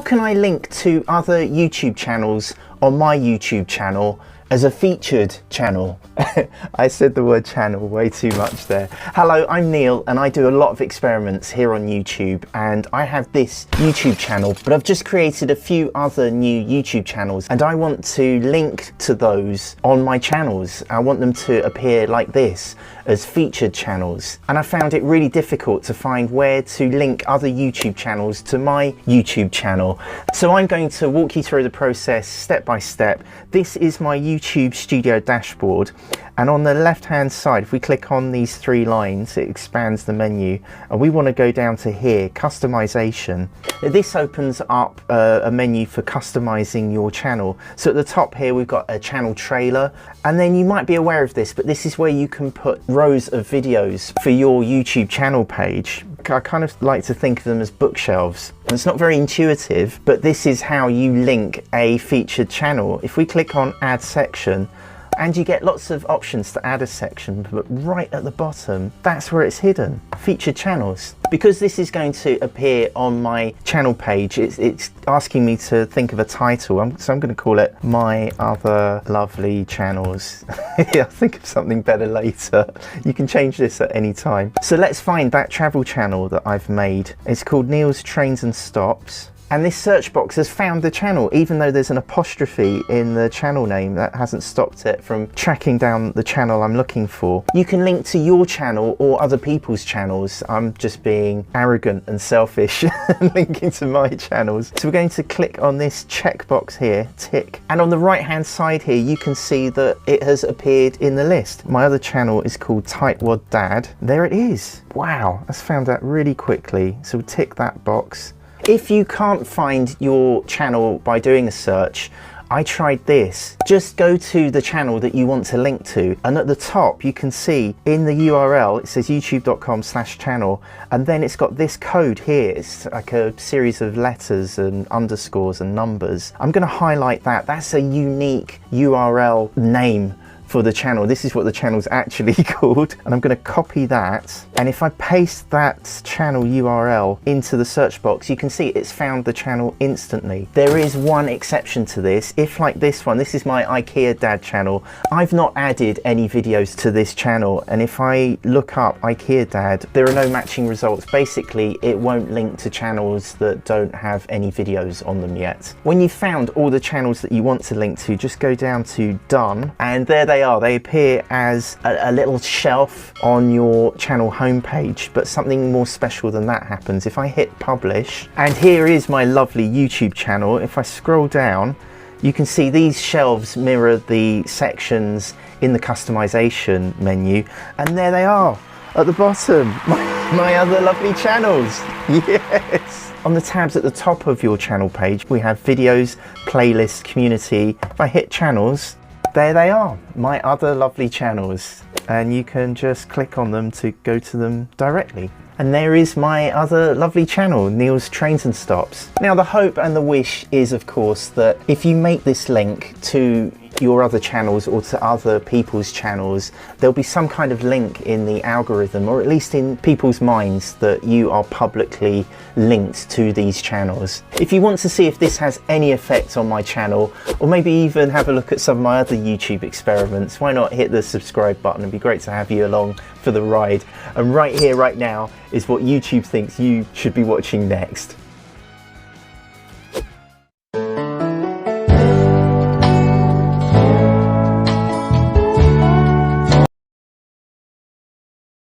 can I link to other YouTube channels on my YouTube channel as a featured channel? I said the word channel way too much there. Hello, I'm Neil and I do a lot of experiments here on YouTube, and I have this YouTube channel, but I've just created a few other new YouTube channels and I want to link to those on my channels. I want them to appear like this as featured channels, and I found it really difficult to find where to link other YouTube channels to my YouTube channel. So I'm going to walk you through the process step by step. This is my YouTube Studio dashboard, and on the left hand side, if we click on these three lines, it expands the menu, and we want to go down to here, customization. This opens up a menu for customizing your channel. So at the top here we've got a channel trailer, and then you might be aware of this, but this is where you can put rows of videos for your YouTube channel page. I kind of like to think of them as bookshelves. It's not very intuitive, but this is how you link a featured channel. If we click on add section, and you get lots of options to add a section, but right at the bottom, that's where it's hidden, featured channels. Because this is going to appear on my channel page, it's asking me to think of a title, so I'm going to call it My Other Lovely Channels. I'll think of something better later. You can change this at any time. So let's find that travel channel that I've made. It's called Neil's Trains and Stops. And this search box has found the channel, even though there's an apostrophe in the channel name. That hasn't stopped it from tracking down the channel I'm looking for. You can link to your channel or other people's channels. I'm just being arrogant and selfish and linking to my channels. So we're going to click on this checkbox here, tick. And on the right hand side here, you can see that it has appeared in the list. My other channel is called Tightwad Dad. There it is. Wow, that's found that really quickly. So we'll tick that box. If you can't find your channel by doing a search, I tried this. Just go to the channel that you want to link to, and at the top you can see in the URL it says youtube.com/channel, and then it's got this code here. It's like a series of letters and underscores and numbers. I'm going to highlight that. That's a unique URL name for the channel. This is what the channel's actually called, and I'm going to copy that, and if I paste that channel URL into the search box, you can see it's found the channel instantly. There is one exception to this. If, like this one, this is my IKEA Dad channel, I've not added any videos to this channel, and if I look up IKEA Dad, there are no matching results. Basically, it won't link to channels that don't have any videos on them yet. When you've found all the channels that you want to link to, just go down to done, and there they are. They appear as a little shelf on your channel homepage, but something more special than that happens. If I hit publish, and here is my lovely YouTube channel, if I scroll down, you can see these shelves mirror the sections in the customization menu, and there they are at the bottom, my other lovely channels. Yes. On the tabs at the top of your channel page, we have videos, playlists, community. If I hit channels, there they are, my other lovely channels, and you can just click on them to go to them directly. And there is my other lovely channel, Neil's Trains and Stops. Now the hope and the wish is, of course, that if you make this link to your other channels or to other people's channels, there'll be some kind of link in the algorithm, or at least in people's minds, that you are publicly linked to these channels. If you want to see if this has any effect on my channel, or maybe even have a look at some of my other YouTube experiments, why not hit the subscribe button? It'd be great to have you along for the ride. And right here, right now, is what YouTube thinks you should be watching next.